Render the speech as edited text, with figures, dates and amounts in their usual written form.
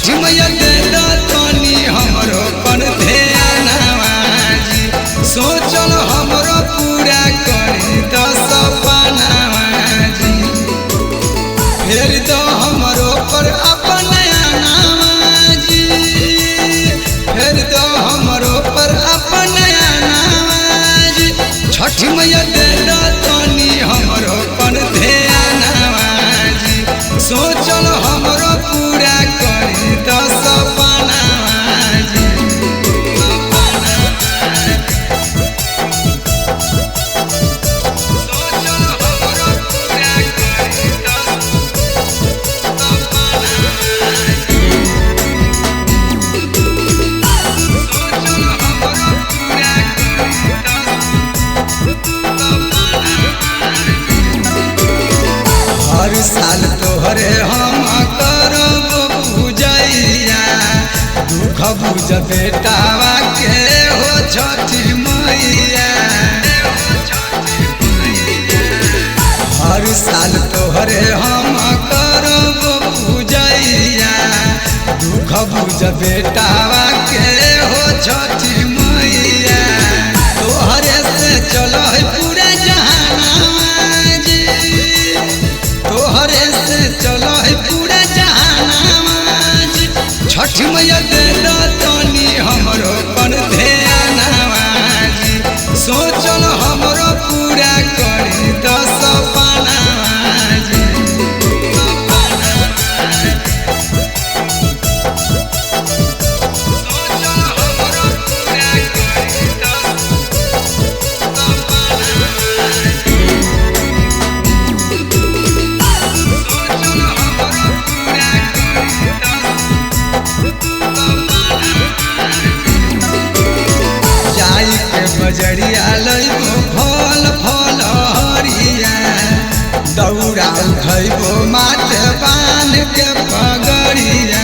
छठी मैया दे तनी हमरो पर ध्यानवा जी, सोचल हमरो पूरा करी तो सपनावा जी। फेर दो हमरो पर अपन आनावा जी, फेर दो हमरो पर अपन आनावा जी। छठी मैया दे तनी हमरो पर ध्यानवा जी, सोचल हमरो पूरा करी तो सपनावा जी। सोचल हमरो पूरा करी तो सपनावा जी। सोचल हमरो पूरा करी तो हर साल तोहरे हम करब पूजैया, दुख बुझ बेटावा के हो छठी मैया। हर साल तोहरे हम करब पूजैया, दुख बुझ बेटावा के हो छठी मैया। तोहरे से चलो है पूरा जहाना जी, तोहरे से चलो है पूरा जहाना जी। छठी मैया दे तनी हमरो पर ध्यानवा जी, सोचल हमरो पूरा करी तो सपनावा जी। सोचल हमरो पूरा करी तो सपनावा जी। सोचल हमरो पूरा करी तो जाई के बजरिया लइबो फल फल हरिया, दौड़ा उठैबो माथे बांध के पगड़िया।